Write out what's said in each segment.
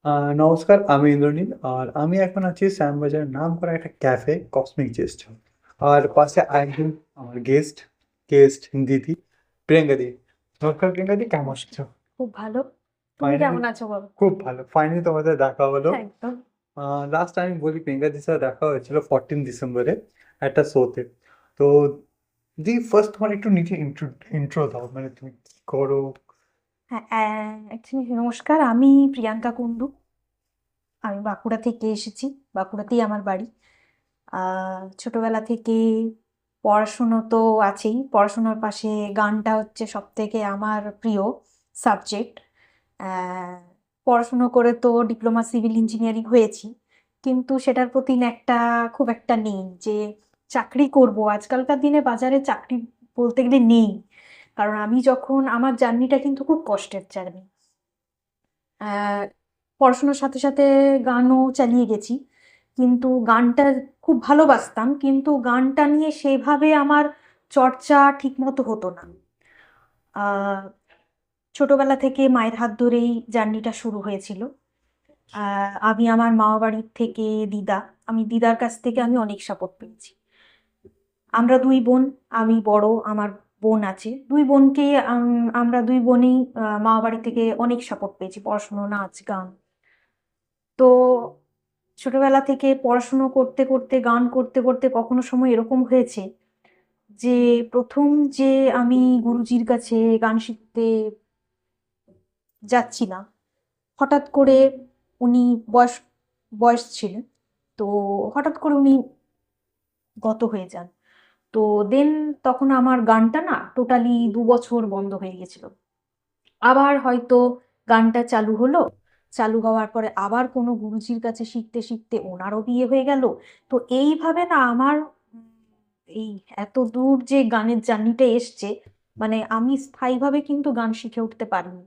নমস্কার, আমি ইন্দ্রনীল। আর আমি এখন আছি শ্যামবাজারের নামকরা একটা ক্যাফে কসমিক জেস্ট। আর পাশে আরেকজন আমার গেস্ট দিদি, প্রিয়াঙ্কা দি। নমস্কার প্রিয়াঙ্কা দি, কেমন নমস্কার। আছো? খুব ভালো। তুমি ফাইনালি, কেমন আছো বলো? খুব ভালো, ফাইনালি তোমাদের দেখা হলো। একদম। লাস্ট আমি বলি, প্রিয়াঙ্কা দির সাথে দেখা হয়েছিল 14 ডিসেম্বরে একটা শোতে। তো দি ফার্স্ট তোমার একটু নিচে ইন্ট্রো দাও, মানে তুমি কি করো? হ্যাঁ, অ্যাকচুয়ালি নমস্কার, আমি প্রিয়াঙ্কা কুন্ডু। আমি বাঁকুড়া থেকে এসেছি। বাঁকুড়াতেই আমার বাড়ি। ছোটবেলা থেকে পড়াশুনো তো আছেই। পড়াশোনার পাশে গানটা হচ্ছে সবথেকে আমার প্রিয় সাবজেক্ট। পড়াশুনো করে তো ডিপ্লোমা সিভিল ইঞ্জিনিয়ারিং হয়েছি। কিন্তু সেটার প্রতি একটা খুব একটা নেই যে চাকরি করব। আজকালকার দিনে বাজারে চাকরি বলতে গেলে নেই। কারণ আমি যখন আমার জার্নিটা কিন্তু খুব কষ্টের জার্নি। আহ, পড়াশোনার সাথে সাথে গানও চালিয়ে গেছি, কিন্তু গানটা খুব ভালোবাসতাম, কিন্তু গানটা নিয়ে সেভাবে আমার চর্চা ঠিক মতো হতো না। আহ, ছোটবেলা থেকে মায়ের হাত ধরেই জার্নিটা শুরু হয়েছিল। আমি আমার মামা বাড়ির থেকে দিদা, আমি দিদার কাছ থেকে আমি অনেক সাপোর্ট পেয়েছি। আমরা দুই বোন, আমি বড়, আমার বোন আছে, দুই বোনকে আমরা দুই বোনেই মামা বাড়ি থেকে অনেক সাপোর্ট পেয়েছি, পড়াশুনো, নাচ, গান। তো ছোটবেলা থেকে পড়াশুনো করতে করতে, গান করতে করতে কখনো সময় এরকম হয়েছে যে প্রথম যে আমি গুরুজির কাছে গান শিখতে যাচ্ছিলাম, হঠাৎ করে উনি বয়স বয়স ছিলেন, তো হঠাৎ করে উনি গত হয়ে যান। তো দেন তখন আমার গানটা না টোটালি 2 বছর বন্ধ হয়ে গেছিল। আবার হয়তো গানটা চালু হলো, চালু হওয়ার পরে আবার কোনো গুরুজির কাছে শিখতে শিখতে ওনারও বিয়ে হয়ে গেল। তো এইভাবে না আমার এই এত দূর যে গানের জার্নিটা এসছে, মানে আমি স্থায়ীভাবে কিন্তু গান শিখে উঠতে পারিনি।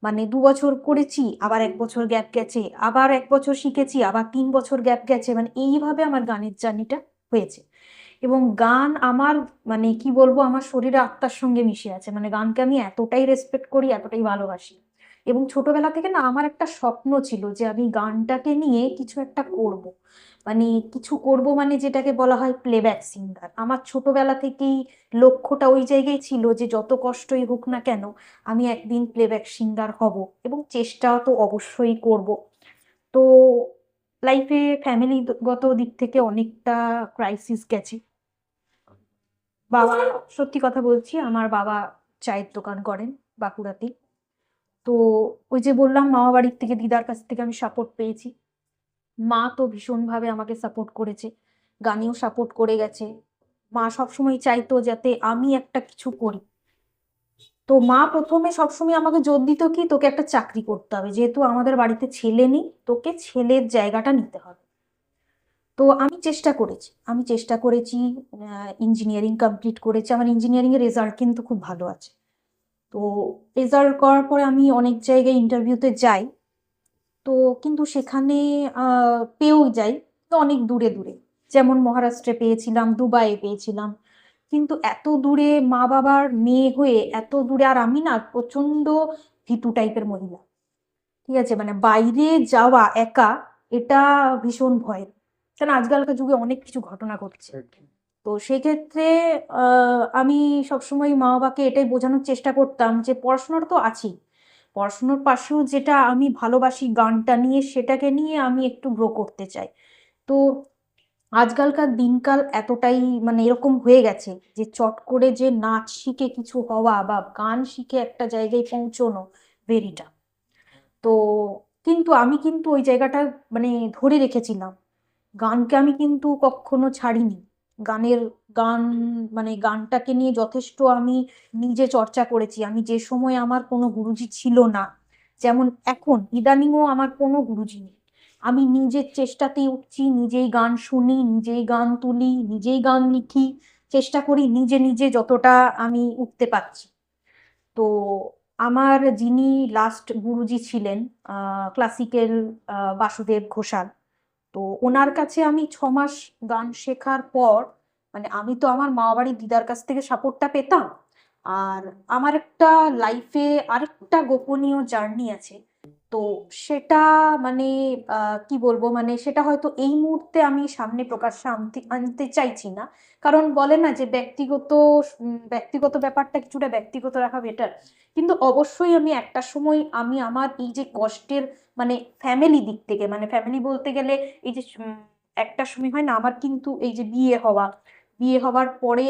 মানে 2 বছর করেছি, আবার 1 বছর গ্যাপ গেছে, আবার 1 বছর শিখেছি, আবার 3 বছর গ্যাপ গেছে, মানে এইভাবে আমার গানের জার্নিটা হয়েছে। এবং গান আমার, মানে কি বলবো, আমার শরীরে আত্মার সঙ্গে মিশে আছে। মানে গানকে আমি এতটাই রেসপেক্ট করি, এতটাই ভালোবাসি। এবং ছোটবেলা থেকে না আমার একটা স্বপ্ন ছিল যে আমি গানটাকে নিয়ে কিছু একটা করব। মানে কিছু করব, মানে যেটাকে বলা হয় প্লেব্যাক সিঙ্গার। আমার ছোটবেলা থেকেই লক্ষ্যটা ওই জায়গায় ছিল যে যত কষ্টই হোক না কেন আমি একদিন প্লেব্যাক সিঙ্গার হব, এবং চেষ্টা তো অবশ্যই করব। তো লাইফে ফ্যামিলিগত দিক থেকে অনেকটা ক্রাইসিস গেছে। বাবা, সত্যি কথা বলছি, আমার বাবা চায়ের দোকান করেন বাঁকুড়াতে। তো ওই যে বললাম, মামা বাড়ির থেকে দিদার কাছ থেকে আমি সাপোর্ট পেয়েছি। মা তো ভীষণভাবে আমাকে সাপোর্ট করেছে, গানেও সাপোর্ট করে গেছে। মা সবসময় চাইতো যাতে আমি একটা কিছু করি। তো মা প্রথমে সবসময় আমাকে জোর দিত কি, তোকে একটা চাকরি করতে হবে, যেহেতু আমাদের বাড়িতে ছেলে নেই, তোকে ছেলের জায়গাটা নিতে হবে। তো আমি চেষ্টা করেছি। ইঞ্জিনিয়ারিং কমপ্লিট করেছি, আমার ইঞ্জিনিয়ারিং এর রেজাল্ট কিন্তু খুব ভালো আছে। তো রেজাল্ট করার পরে আমি অনেক জায়গায় ইন্টারভিউতে যাই। তো কিন্তু সেখানে পেয়েও যাই, তো অনেক দূরে দূরে। যেমন মহারাষ্ট্রে পেয়েছিলাম, দুবাইয়ে পেয়েছিলাম। কিন্তু এত দূরে মা বাবার মেয়ে হয়ে এত দূরে, আর আমি না প্রচন্ড ভীতু টাইপের মহিলা। ঠিক আছে, মানে বাইরে যাওয়া একা, এটা ভীষণ ভয়ের। কারণ আজকালকার যুগে অনেক কিছু ঘটনা ঘটছে। তো সেক্ষেত্রে আমি সবসময় মা বাবাকে এটাই বোঝানোর চেষ্টা করতাম যে পড়াশোনার তো আছেই, পড়াশোনার পাশেও যেটা আমি ভালোবাসি গানটা নিয়ে, সেটাকে নিয়ে আমি একটু গ্রো করতে চাই। তো আজকালকার দিনকাল এতটাই মানে এরকম হয়ে গেছে যে চট করে যে নাচ শিখে কিছু হওয়া বা গান শিখে একটা জায়গায় পৌঁছানো ভেরি টাফ। তো কিন্তু আমি কিন্তু ওই জায়গাটা মানে ধরে রেখেছিলাম। গানকে আমি কিন্তু কখনো ছাড়িনি। গানের গান মানে গানটাকে নিয়ে যথেষ্ট আমি নিজে চর্চা করেছি। আমি যে সময় আমার কোনো গুরুজি ছিল না, যেমন এখন ইদানিংও আমার কোনো গুরুজি নেই, আমি নিজের চেষ্টাতেই উঠছি, নিজেই গান শুনি, নিজেই গান তুলি, নিজেই গান লিখি, চেষ্টা করি নিজে নিজে যতটা আমি উঠতে পারছি। তো আমার যিনি লাস্ট গুরুজি ছিলেন, ক্লাসিক্যাল বাসুদেব ঘোষাল। তো ওনার কাছে আমি 6 মাস গান শেখার পর, মানে আমি তো আমার মা বাড়ির দিদার কাছ থেকে সাপোর্টটা পেতাম। আর আমার একটা লাইফে আরেকটা গোপনীয় জার্নি আছে, তো সেটা মানে কি বলবো, মানে সেটা হয়তো এই মুহূর্তে আমি সামনে প্রকাশ্যে আনতে আনতে চাইছি না। কারণ বলে না যে ব্যক্তিগত ব্যাপারটা কিছুটা ব্যক্তিগত রাখা বেটার। কিন্তু অবশ্যই আমি একটা সময় আমি আমার এই যে কষ্টের মানে ফ্যামিলি দিক থেকে, মানে ফ্যামিলি বলতে গেলে এই যে একটা সময় হয় না আমার কিন্তু এই যে বিয়ে হওয়ার পরে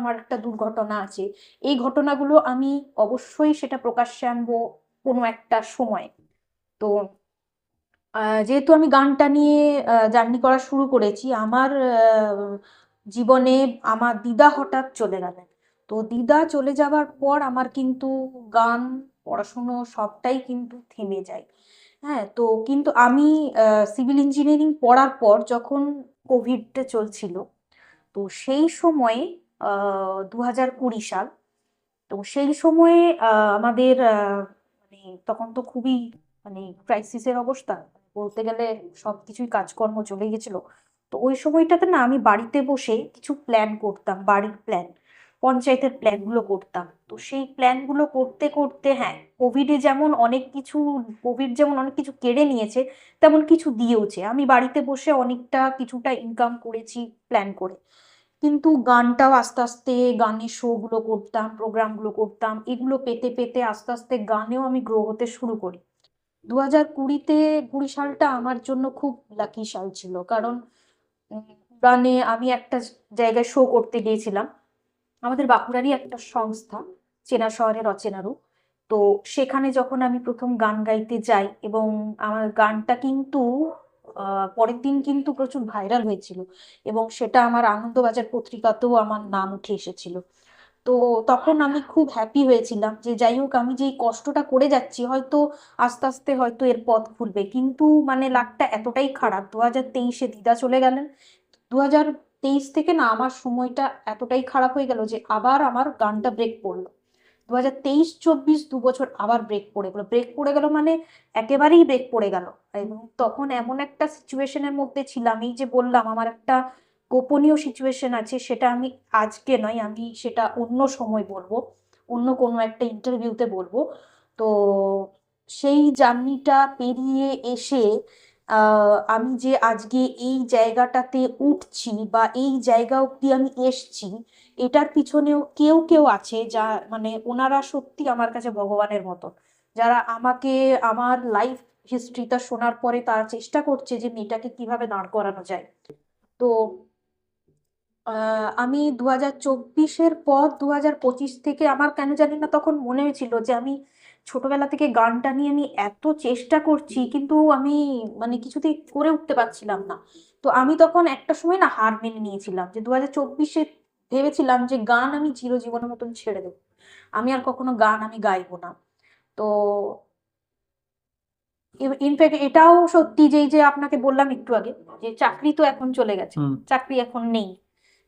আমার একটা দুর্ঘটনা আছে। এই ঘটনাগুলো আমি অবশ্যই সেটা প্রকাশ্যে আনবো কোনো একটা সময়। তো যেহেতু আমি গানটা নিয়ে জার্নি করা শুরু করেছি, আমার জীবনে আমার দিদা হঠাৎ চলে গেলেন। তো দিদা চলে যাওয়ার পর আমার কিন্তু গান, পড়াশুনো সবটাই কিন্তু থেমে যায়। হ্যাঁ, তো কিন্তু আমি সিভিল ইঞ্জিনিয়ারিং পড়ার পর যখন কোভিডটা চলছিল, তো সেই সময়ে 2020 সাল, তো সেই সময়ে আমাদের মানে তখন তো খুবই মানে ক্রাইসিসের অবস্থা, বলতে গেলে সবকিছুই কাজকর্ম চলে গেছিল। তো ওই সময়টাতে না আমি বাড়িতে বসে কিছু প্ল্যান করতাম, বাড়ির প্ল্যান, পঞ্চায়েতের প্ল্যানগুলো করতাম। তো সেই প্ল্যানগুলো করতে করতে, হ্যাঁ, কোভিড যেমন অনেক কিছু কেড়ে নিয়েছে, তেমন কিছু দিয়েওছে। আমি বাড়িতে বসে কিছুটা ইনকাম করেছি প্ল্যান করে। কিন্তু গানটাও আস্তে আস্তে, গানের শো গুলো করতাম, প্রোগ্রামগুলো করতাম, এগুলো পেতে পেতে আস্তে আস্তে গানেও আমি গ্রো হতে শুরু করি। 2020 সালটা আমার জন্য খুব লাকি সাল ছিল। কারণ গানে আমি একটা জায়গায় শো করতে গিয়েছিলাম, আমাদের বাঁকুড়ারই একটা সংস্থা, চেনা শহরের অচেনা রূপ। তো সেখানে যখন আমি প্রথম গান গাইতে যাই, এবং আমার গানটা কিন্তু পরের দিন কিন্তু প্রচুর ভাইরাল হয়েছিল, এবং সেটা আমার আনন্দবাজার পত্রিকাতেও আমার নাম উঠে এসেছিল। তো তখন আমি খুব হ্যাপি হয়েছিলাম যে যাই হোক, আমি যে এই কষ্টটা করে যাচ্ছি হয়তো আস্তে আস্তে হয়তো এর পথ খুলবে। কিন্তু মানে লাকটা এতটাই খারাপ, 2023-এ দিদা চলে গেলেন। 2023 থেকে না আমার সময়টা এতটাই খারাপ হয়ে গেল যে আবার আমার গানটা ব্রেক পড়লো। 2023-24 2 বছর আবার ব্রেক পড়ে গেল, মানে একেবারেই ব্রেক পড়ে গেল। এবং তখন এমন একটা সিচুয়েশনের মধ্যে ছিলাম, এই যে বললাম আমার একটা গোপনীয় সিচুয়েশন আছে, সেটা আমি আজকে নয়, আমি সেটা অন্য সময় বলবো, অন্য কোনো একটা ইন্টারভিউতে বলবো। তো সেই জার্নিটা পেরিয়ে এসে আমি যে আজকে এই জায়গাটাতে উঠছি বা এই জায়গা অব্দি আমি এসছি, এটার পিছনেও কেউ কেউ আছে যা মানে ওনারা সত্যি আমার কাছে ভগবানের মতো, যারা আমাকে আমার লাইফ হিস্ট্রিটা শোনার পরে তারা চেষ্টা করছে যে মেয়েটাকে কিভাবে দাঁড় করানো যায়। তো আমি 2024-এর পর 2025 থেকে আমার কেন জানি না তখন মনে হয়েছিল যে আমি ছোটবেলা থেকে গানটা নিয়ে আমি এত চেষ্টা করছি, কিন্তু আমি মানে কিছুতেই করে উঠতে পারছিলাম না। তো আমি তখন একটা সময় না হার মেনে নিয়েছিলাম, যে 2024-এ ভেবেছিলাম যে গান আমি চিরজীবনের মতন ছেড়ে দেবো, আমি আর কখনো গান আমি গাইবো না। তো ইনফ্যাক্ট এটাও সত্যি যে এই যে আপনাকে বললাম একটু আগে, যে চাকরি তো এখন চলে গেছে, হুম। চাকরি এখন নেই।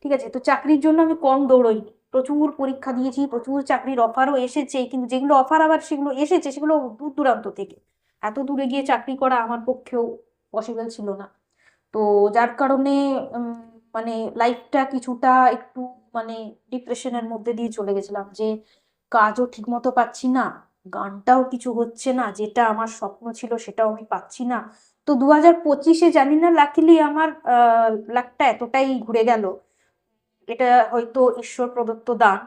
ঠিক আছে, তো চাকরির জন্য আমি কম দৌড়ইনি, প্রচুর পরীক্ষা দিয়েছি, প্রচুর চাকরির অফারও এসেছে, কিন্তু যেগুলো অফার আবার সেগুলো এসেছে সেগুলো দূর দূরান্ত থেকে। এত দূরে গিয়ে চাকরি করা আমার পক্ষেও পসিবল ছিল না। তো যার কারণে উম, মানে লাইফটা কিছুটা একটু মানে ডিপ্রেশনের মধ্যে দিয়ে চলে গেছিলাম, যে কাজও ঠিক মতো পাচ্ছি না, গানটাও কিছু হচ্ছে না, যেটা আমার স্বপ্ন ছিল সেটাও আমি পাচ্ছি না। তো 2025-এ জানি না, লাকিলি আমার লাকটা এতটাই ঘুরে গেল, এটা হয়তো ঈশ্বর প্রদত্ত দান।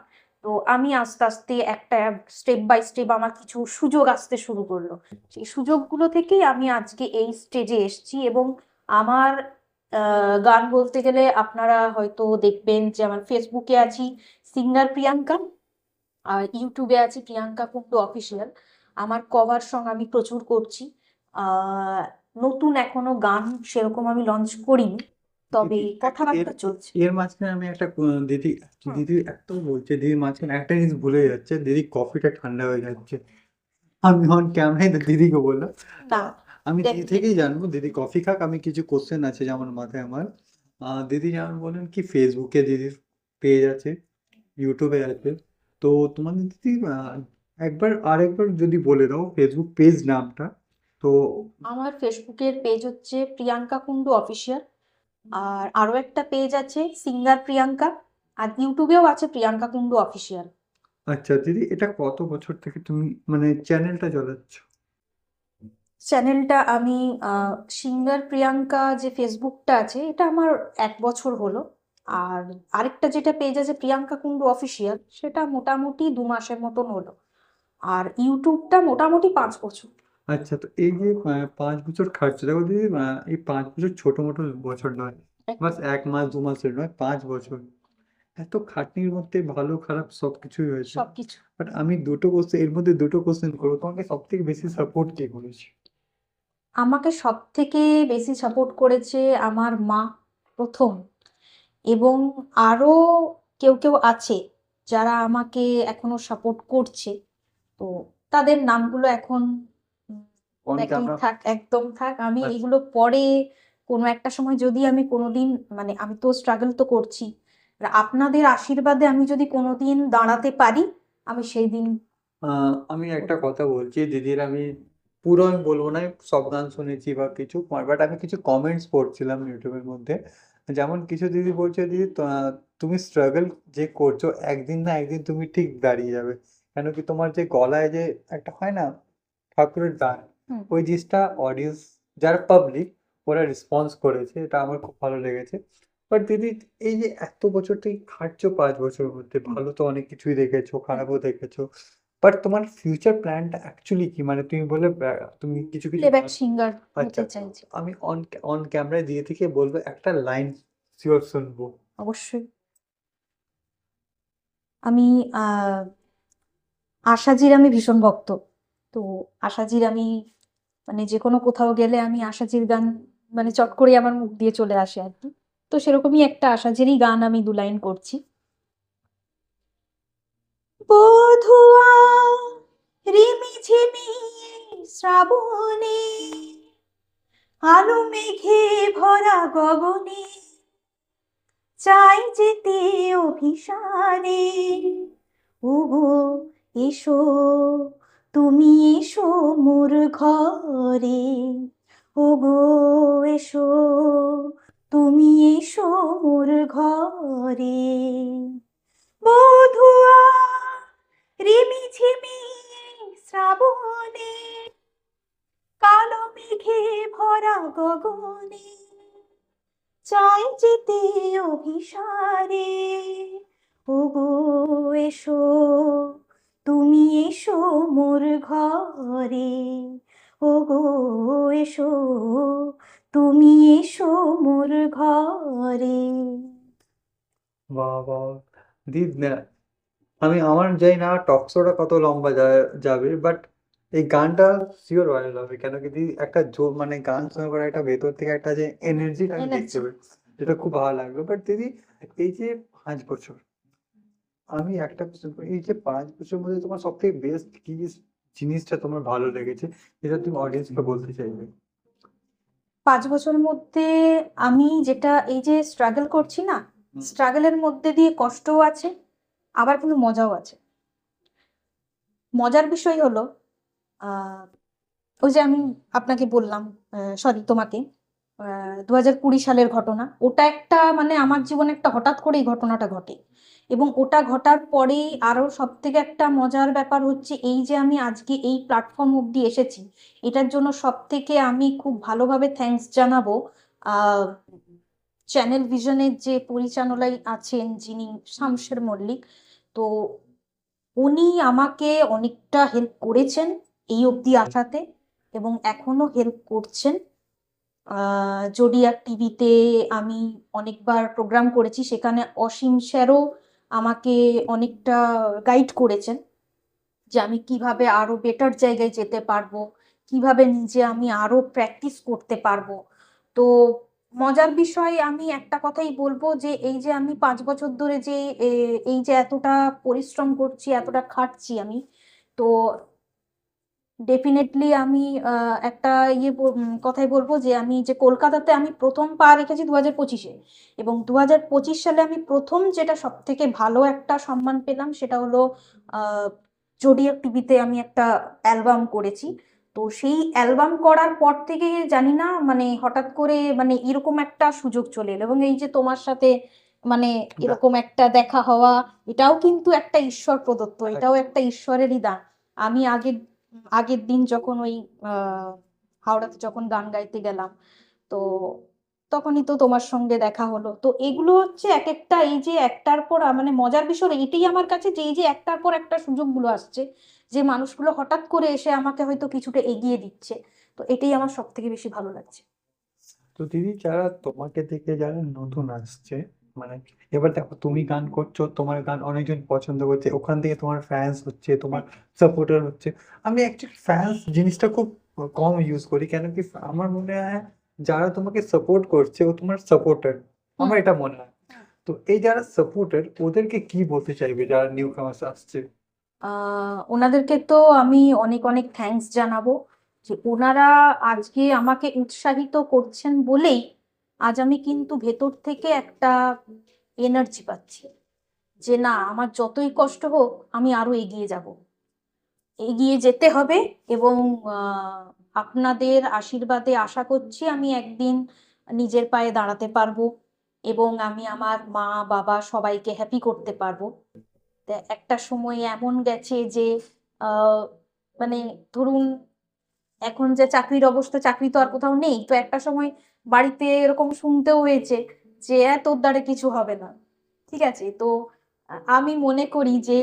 তো আমি আস্তে আস্তে একটা স্টেপ বাই স্টেপ আমার কিছু সুযোগ আসতে শুরু করলো, সেই সুযোগগুলো থেকেই আমি আজকে এই স্টেজে এসেছি। এবং আমার গান বলতে গেলে আপনারা হয়তো দেখবেন যে আমার ফেসবুকে আছি সিঙ্গার প্রিয়াঙ্কা, আর ইউটিউবে আছে প্রিয়াঙ্কা কুন্ডু অফিসিয়াল। আমার কভার সং আমি প্রচুর করছি। আহ নতুন এখনো গান সেরকম আমি লঞ্চ করিনি, তবে দিদি এর কথাবার্তা চলছে। এর মাঝখানে আমি একটা দিদি, হুম। দিদি এত বলছে, দিদির মাঝখানে একটা জিনিস ভুলে যাচ্ছে, দিদি কফিটা ঠান্ডা হয়ে যাচ্ছে। আমি অন ক্যামেরায় দিদিকে বললাম, তো না, আমি দিদি থেকেই ডেফিনেটলি। জানবো, দিদি কফি খাক। আমি কিছু কোশ্চেন আছে যেমন মাথায় আমার। দিদি যেমন বলেন কি ফেসবুকে দিদির পেজ আছে, ইউটিউবে আছে, তো তোমাদের দিদি একবার আরেকবার যদি বলে দাও ফেসবুক পেজ নামটা। তো আমার ফেসবুকের পেজ হচ্ছে প্রিয়াঙ্কা কুন্ডু অফিসিয়াল, আর আরো একটা পেজ আছে সিঙ্গার প্রিয়াঙ্কা, আর ইউটিউবেও আছে প্রিয়াঙ্কা কুন্ডু অফিসিয়াল। আচ্ছা দিদি, এটা কত বছর থেকে তুমি মানে চ্যানেলটা চালাচ্ছ? চ্যানেলটা আমি সিঙ্গার প্রিয়াঙ্কা যে ফেসবুকটা আছে এটা আমার 1 বছর হলো। আর আরেকটা যেটা পেজ আছে প্রিয়াঙ্কা কুন্ডু অফিসিয়াল, সেটা মোটামুটি 2 মাসের মতন হলো। আর ইউটিউবটা মোটামুটি 5 বছর। আচ্ছা, তো এই যে 5 বছর খাটছো, দেখো দিদি, এই 5 বছর ছোট মোটো বছর নয়, বাস একদম 1 মাস 2 মাসের নয়, 5 বছর। এত খাটনির মধ্যে ভালো খারাপ সব কিছুই হয়েছে। সবকিছু। বাট আমি দুটো কোশ্চেন, এর মধ্যে দুটো কোশ্চেন করবো, তোমাকে সব থেকে বেশি সাপোর্ট কে করেছে? আমাকে সব থেকে বেশি সাপোর্ট করেছে আমার মা প্রথম, এবং আরো কেউ কেউ আছে যারা আমাকে এখনো সাপোর্ট করছে। তো তাদের নামগুলো এখন অন ব্যাকেই ক্যামেরা। থাক, একদম থাক। আমি আচ্ছা। এগুলো পরে কোনো একটা সময় যদি আমি কোনোদিন, মানে আমি তো স্ট্রাগল তো করছি, আর আপনাদের আশীর্বাদে আমি যদি কোনোদিন দাঁড়াতে পারি, আমি সেই দিন আমি একটা করবো। কথা বলছি দিদির, আমি পুরো আমি বলবো না সব গান শুনেছি বা কিছু, বাট আমি কিছু কমেন্টস পড়ছিলাম ইউটিউবের মধ্যে। যেমন কিছু দিদি বলছে, দিদি তুমি স্ট্রাগল যে করছো, একদিন না একদিন তুমি ঠিক দাঁড়িয়ে যাবে। কেন কি তোমার যে গলায় যে একটা হয় না ঠাকুরের গান, হুম। ওই জিনিসটা অডিয়েন্স, যারা পাবলিক, ওরা রেসপন্স করেছে, এটা আমার খুব ভালো লেগেছে। বাট দিদি, এই যে এত বছর থেকে খাটছো, 5 বছরের মধ্যে হুম। ভালো তো অনেক কিছুই দেখেছো, হুম। খারাপও দেখেছো, বাট তোমার ফিউচার প্ল্যানটা অ্যাকচুয়ালি কি? মানে তুমি বলে তুমি কিছু কিছু প্লেব্যাক গান। সিঙ্গার আচ্ছা, হতে চাইছি। আমি অন অন ক্যামেরায় দিয়ে থেকে বলবো একটা লাইন, শিওর শুনবো। অবশ্যই। আমি আহ আশাজির আমি ভীষণ ভক্ত। তো আশাজির আমি, মানে যে কোনো কোথাও গেলে আমি আশাজির গান, মানে চট করে আমার মুখ দিয়ে চলে আসে আর কি। তো সেরকমই একটা আশাজিরই গান আমি 2 লাইন করছি। বধুয়া রিমিঝিমি শ্রাবণে, আলো মেঘে ভরা গগনে, চাই যেতে অভিসারে। ওগো এসো, তুমি এসো মোর ঘরে। ওগো এসো, তুমি এসো মোর ঘরে। বধুয়া রিমিঝিমি শ্রাবণে, কালো মেঘে ভরা গগনে, চাই যেতে অভিসারে। ওগো এসো, তুমি এসো মোর ঘরে। ওগো এসো, তুমি এসো মোর ঘরে। বাহ বাহ, দিদি আমি আমার জানি না টক শোটা কত লম্বা যাবে, বাট এই গানটা শিওর ভাইরাল হবে। কেন কি দিদি, একটা জোর মানে গান শোনার পরে একটা ভেতর থেকে একটা যে এনার্জিটা আমি দেখতে এনার্জি। পাই, যেটা খুব ভালো লাগলো। বাট দিদি, এই যে 5 বছর, আমি একটা question করি, এই যে 5 বছরের মধ্যে তোমার সব থেকে বেস্ট কি জিনিসটা তোমার ভালো লেগেছে, যেটা তুমি অডিয়েন্সকে বলতে চাইবে? 5 বছরের মধ্যে আমি যেটা, এই যে স্ট্রাগল করছি না, হুম। স্ট্রাগলের মধ্যে দিয়ে কষ্টও আছে, আবার কিন্তু মজাও আছে। মজার বিষয় হলো, আহ ওই যে আমি আপনাকে বললাম, সরি তোমাকে, 2020 সালের ঘটনা, ওটা একটা, মানে আমার জীবনে একটা হঠাৎ করে এই ঘটনাটা ঘটে। এবং ওটা ঘটার পরেই আরো সব থেকে একটা মজার ব্যাপার হচ্ছে, এই যে আমি আজকে এই প্ল্যাটফর্ম অব্দি এসেছি, এটার জন্য সব থেকে আমি খুব ভালোভাবে থ্যাঙ্কস জানাবো আহ চ্যানেল ভিশনের যে পরিচালনায় আছেন, যিনি শামশের মল্লিক। তো উনি আমাকে অনেকটা হেল্প করেছেন এই অবধি আসাতে, এবং এখনো হেল্প করছেন। জোডিয়াক টিভিতে আমি অনেকবার প্রোগ্রাম করেছি, সেখানে অসীম স্যারও আমাকে অনেকটা গাইড করেছেন যে আমি কিভাবে আরো বেটার জায়গায় যেতে পারবো, কিভাবে নিজে আমি আরো প্র্যাকটিস করতে পারবো। তো মজার বিষয় আমি একটা কথাই বলবো, যে এই যে আমি 5 বছর ধরে যে এই যে এতটা পরিশ্রম করছি, এতটা খাটছি আমি, তো ডেফিনেটলি আমি একটা কথাই বলবো, যে আমি যে কলকাতাতে আমি প্রথম পা রেখেছি 2025-এ, এবং 2025 সালে আমি প্রথম যেটা সব থেকে ভালো একটা সম্মান পেলাম, সেটা হলো আহ জোডিয়াক টিভিতে আমি একটা অ্যালবাম করেছি। তো সেই অ্যালবাম করার পর থেকে জানি না, মানে হঠাৎ করে মানে এরকম একটা সুযোগ চলে এলো, এবং এই যে তোমার সাথে মানে বাহ, এরকম একটা দেখা হওয়া, এটাও কিন্তু একটা ঈশ্বর প্রদত্ত, এটাও একদম। একটা ঈশ্বরেরই দান। আমি আগের আগের দিন যখন ওই হাওড়াতে যখন গান গাইতে গেলাম, তো তখনই তো তোমার সঙ্গে দেখা হলো। তো এগুলো হচ্ছে এক একটা, এই যে একটার পর মানে মজার বিষয় এটাই আমার কাছে, যে এই যে একটার পর একটা সুযোগগুলো আসছে, যে মানুষগুলো হঠাৎ করে এসে আমাকে হয়তো কিছুটা এগিয়ে দিচ্ছে, তো এটাই আমার সব থেকে বেশি ভালো লাগছে। তো দিদি, যারা তোমাকে দেখে যারা নতুন আসছে, মানে এবার দেখো তুমি গান করছো, তোমার গান অনেকজন পছন্দ করছে, ওখান থেকে তোমার ফ্যান্স হচ্ছে, তোমার সাপোর্টার হচ্ছে। আমি অ্যাকচুয়ালি ফ্যান্স জিনিসটা খুব কম ইউজ করি, কেন কি আমার মনে হয় যারা তোমাকে সাপোর্ট করছে ও তোমার সাপোর্টার, হুম আমার এটা মনে হয়। হুম। তো এই যারা সাপোর্টার, ওদেরকে কি বলতে চাইবে যারা নিউ কামার্স আসছে? ওনাদেরকে তো আমি অনেক অনেক থ্যাঙ্কস জানাবো, যে ওনারা আজকে আমাকে উৎসাহিত করছেন বলেই আজ আমি কিন্তু ভেতর থেকে একটা এনার্জি পাচ্ছি, যে না, আমার যতই কষ্ট হোক আমি আরো এগিয়ে যাব, এগিয়ে যেতে হবে। এবং আহ, আপনাদের আশীর্বাদে আশা করছি আমি একদিন নিজের পায়ে দাঁড়াতে পারবো, এবং আমি আমার মা বাবা সবাইকে হ্যাপি করতে পারবো। তা একটা সময় এমন গেছে যে আহ, মানে ধরুন, এখন যে চাকরির অবস্থা, চাকরি তো আর কোথাও নেই, তো একটা সময় বাড়িতে এরকম শুনতেও হয়েছে যে তোর দ্বারা কিছু হবে না। ঠিক আছে, তো আমি মনে করি যে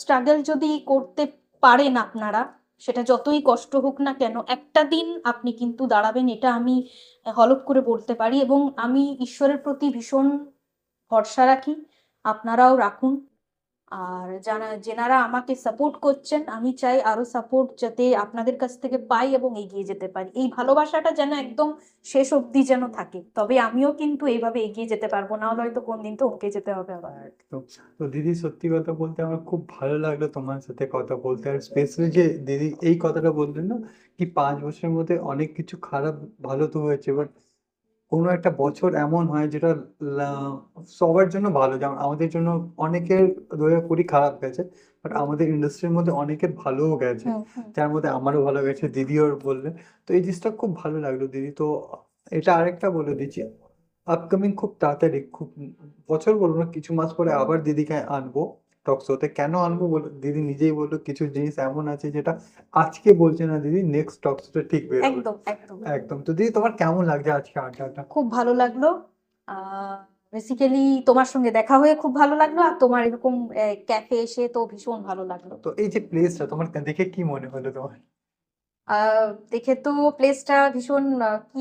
স্ট্রাগল যদি করতে পারেন আপনারা, সেটা যতই কষ্ট হোক না কেন, একটা দিন আপনি কিন্তু দাঁড়াবেন, এটা আমি হলফ করে বলতে পারি। এবং আমি ঈশ্বরের প্রতি ভীষণ ভরসা রাখি, আপনারাও রাখুন। আর যেনারা আমাকে সাপোর্ট করছেন, আমি চাই আরো সাপোর্ট যাতে আপনাদের কাছ থেকে পাই এবং এগিয়ে যেতে পারি, এই ভালোবাসাটা যেন একদম শেষ অবধি যেন থাকে, তবে আমিও কিন্তু এইভাবে এগিয়ে যেতে পারবো, না হলে হয়তো কোনদিন তো উঠে যেতে হবে আবার। একদম। তো দিদি, সত্যি কথা বলতে আমার খুব ভালো লাগলো তোমার সাথে কথা বলতে, আর স্পেশালি যে দিদি এই কথাটা বললেন না, কি 5 বছরের মধ্যে অনেক কিছু খারাপ ভালো তো হয়েছে, বাট কোনো একটা বছর এমন হয় যেটা সবার জন্য ভালো, যেমন আমাদের জন্য অনেকের 2020 খারাপ গেছে, বাট আমাদের ইন্ডাস্ট্রির মধ্যে অনেকের ভালোও গেছে, হুম হুম। যার মধ্যে আমারও ভালো গেছে, দিদিও বললেন। তো এই জিনিসটা খুব ভালো লাগলো দিদি। তো এটা আরেকটা বলে দিচ্ছি, আপকামিং খুব তাড়াতাড়ি, খুব বছর বলবো না, কিছু মাস পরে আবার দিদিকে আনবো টক শোতে। কেন আনবো বলো, দিদি নিজেই বললো কিছু জিনিস এমন আছে যেটা আজকে বলছে না দিদি, নেক্সট টক শোতে ঠিক বেরোবে। একদম একদম। একদম। তো দিদি, তোমার কেমন লাগছে আজকে আড্ডাটা? খুব ভালো লাগলো, বেসিক্যালি তোমার সঙ্গে দেখা হয়ে খুব ভালো লাগলো, আর তোমার এরকম ক্যাফে এসে তো ভীষণ ভালো লাগলো। তো এই যে প্লেসটা তোমার দেখে কি মনে হলো তোমার? দেখে তো প্লেসটা ভীষণ কি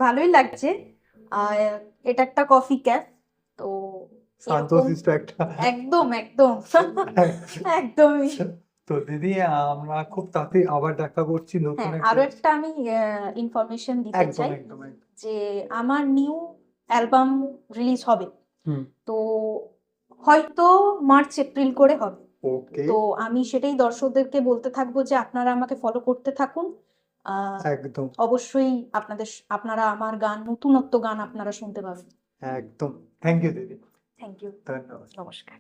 ভালোই লাগছে। আর এটা একটা কফি ক্যাফ, তো এরকম শান্তশিষ্ট একটা। একদম একদম একদমই। তো দিদি, আমরা খুব তাড়াতাড়ি আবার দেখা করছি নতুন হ্যাঁ, একটা। আরো একটা আমি ইনফরমেশন দিতে একদম চাই, একদম একদম। যে আমার নিউ অ্যালবাম রিলিজ হবে, হুম। তো হয়তো মার্চ এপ্রিল করে হবে। ওকে। তো আমি সেটাই দর্শকদেরকে বলতে থাকবো যে আপনারা আমাকে ফলো করতে থাকুন। আহ, একদম অবশ্যই আপনারা আমার গান, নতুনত্ব গান আপনারা শুনতে পাবেন। একদম। থ্যাংক ইউ দিদি। Thank you. ধন্যবাদ। নমস্কার।